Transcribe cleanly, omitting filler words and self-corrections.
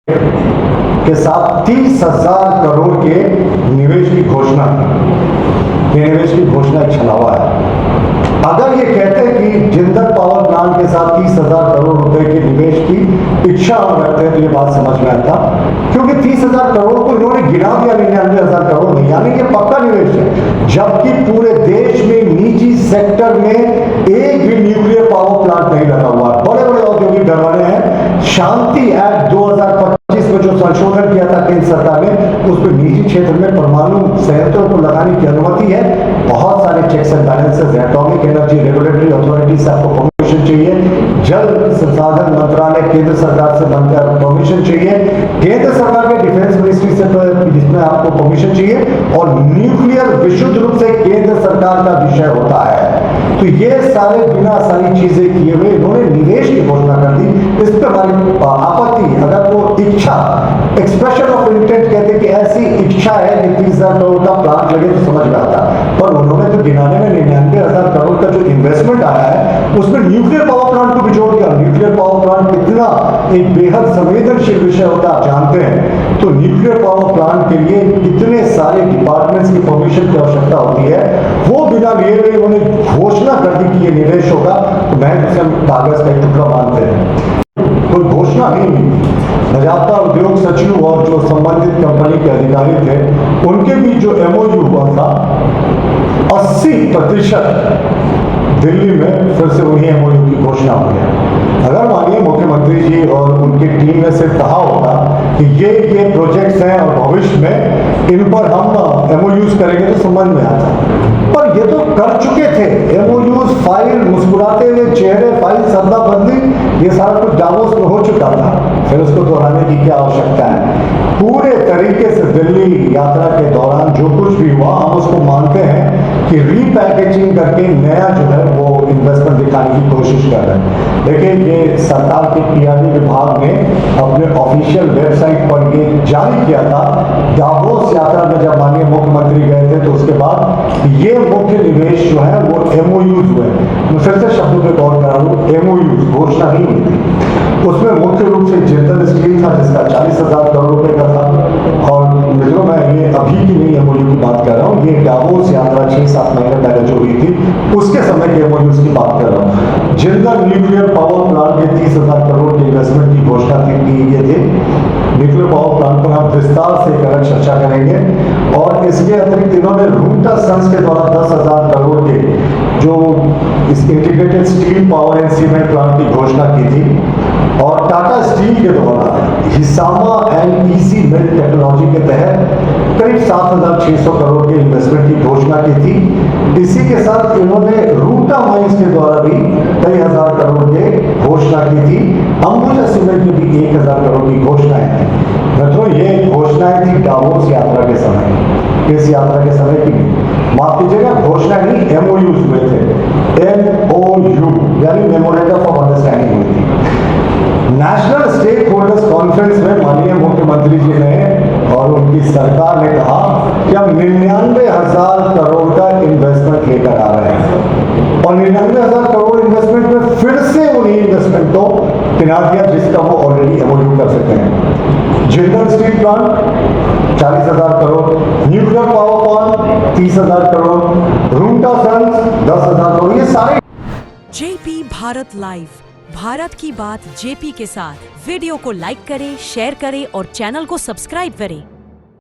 के साथ 30,000 करोड़ के निवेश की घोषणा की। ये निवेश की घोषणा एक छलावा है। अगर ये कहते हैं कि जिंदल पावर प्लांट के साथ 30,000 करोड़ रुपए के निवेश की इच्छा हम रखते हैं तो ये बात समझ में आता, क्योंकि 30,000 करोड़ को इन्होंने गिरा दिया 99,000 करोड़ में, यानी कि पक्का निवेश है। जबकि पूरे देश में निजी सेक्टर में एक भी न्यूक्लियर पावर प्लांट नहीं लगा हुआ। बड़े बड़े औद्योगिक घराने हैं। शांति एक्ट 2025 में जो संशोधन किया था केंद्र सरकार ने, उसमें निजी क्षेत्र में परमाणु संयंत्रों को लगाने की अनुमति है। बहुत सारे चेक्स एंड बैलेंसेस है। एटॉमिक एनर्जी रेगुलेटरी अथॉरिटी से आपको परमिशन चाहिए। जल संसाधन मंत्रालय केंद्र सरकार से बनकर परमिशन चाहिए। केंद्र सरकार के डिफेंस मिनिस्ट्री से जिसमें आपको परमिशन चाहिए। और न्यूक्लियर विशुद्ध रूप से केंद्र सरकार का विषय होता है। तो ये सारे बिना सारी चीजें किए हुए इन्होंने निवेश की घोषणा कर दी। इस पर हमारी आपत्ति, अगर वो इच्छा एक्सप्रेशन ऑफ इंटेंट कहते कि ऐसी इच्छा है कि 30,000 करोड़ का प्लांट लगे तो समझ में आता, पर उन्होंने तो गिनाने में 99,000 करोड़ का जो इन्वेस्टमेंट आया है उसमें न्यूक्लियर पावर प्लांट को भी जोड़ दिया। न्यूक्लियर पावर प्लांट कितना एक बेहद संवेदनशील विषय होता है आप जानते हैं। तो न्यूक्लियर पावर प्लांट के लिए कितने सारे डिपार्टमेंट्स की परमिशन की आवश्यकता होती है, वो बिना लिए हुए उन्होंने घोषणा कर दी कि ये निवेश होगा। तो मैं उसे कागज का एक टुकड़ा मानते हैं, कोई घोषणा नहीं हुई। नजाता उद्योग सचिव और जो संबंधित कंपनी के अधिकारी थे उनके बीच जो एमओयू हुआ था 80% दिल्ली में फिर से वही एमओयू की घोषणा हो गया। अगर मानिए मुख्यमंत्री जी और उनकी टीम ने सिर्फ कहा होता कि ये प्रोजेक्ट्स हैं और भविष्य में इन पर हम एमओयूज करेंगे तो समझ में आता, पर ये तो कर चुके थे एमओयूज। फाइल मुस्कुराते हुए चेहरे, फाइल सदा बदली, ये सारा कुछ डावोस में हो चुका था। फिर उसको दोहराने की क्या आवश्यकता है। पूरे तरीके से दिल्ली यात्रा के दौरान जो कुछ भी हुआ हम उसको मानते हैं कि रीपैकेजिंग करके नया जो है वो इन्वेस्टमेंट दिखाने की कोशिश कर रहे हैं। देखिए ये सरकार के पीआरडी विभाग ने अपने ऑफिशियल वेबसाइट पर ये जारी किया था। दावोस यात्रा में जब माननीय मुख्यमंत्री गए थे तो उसके बाद ये मुख्य निवेश जो है वो एमओयूज हुए। मैं फिर से शब्दों पे गौर करा हूँ, एमओयूज घोषणा नहीं हुई थी। उसमें मुख्य रूप से जिंदल स्टील था जिसका 40,000 करोड़ रुपए का था। और मित्रों मैं ये अभी की नहीं एमओयू की बात कर रहा हूँ, ये दावोस यात्रा 6-7 महीने पहले जो हुई थी उसके समय के एमओयूज की बात कर रहा हूँ। जिंदल न्यूक्लियर पावर प्लांट के 30,000 करोड़ के इन्वेस्टमेंट की घोषणा की ये थी। न्यूक्लियर पावर प्लांट पर हम विस्तार से कर चर्चा करेंगे। और इसके अतिरिक्त इन्होंने रूटा सन्स के द्वारा 10,000 करोड़ के जो इस integrated steel power and cement plant की घोषणा की थी। और टाटा स्टील के द्वारा हिसामा एंड ईसी मिल टेक्नोलॉजी के तहत करीब 7,600 करोड़ के इन्वेस्टमेंट की घोषणा की थी। इसी के साथ इन्होंने रूटा माइंस के द्वारा भी कई हजार करोड़ के घोषणा की थी। अंबुजा सीमेंट की भी 1,000 करोड़ की घोषणाएं थी। मित्रों ये घोषणाएं थी दावोस यात्रा के समय, इस यात्रा के समय की माफ कीजिएगा घोषणा नहीं, एमओयूज हुए थे। एमओयू यानी मेमोरेंडम ऑफ अंडरस्टैंडिंग हुई थी। नेशनल स्टेक होल्डर्स कॉन्फ्रेंस में माननीय मुख्यमंत्री जी ने और उनकी सरकार ने कहा कि हम 99,000 करोड़ का इन्वेस्टमेंट लेकर आ रहे हैं। और 99,000 करोड़ इन्वेस्टमेंट में फिर से उन्हीं इन्वेस्टमेंट को गिना दिया जिसका वो ऑलरेडी एमओयू कर सकते हैं। Jindal steel plant 40,000 crore, nuclear power plant 30,000 crore, Ruta sons 10,000 crore, ये सारे। जेपी भारत लाइव, भारत की बात जेपी के साथ। वीडियो को लाइक करें, शेयर करें और चैनल को सब्सक्राइब करें।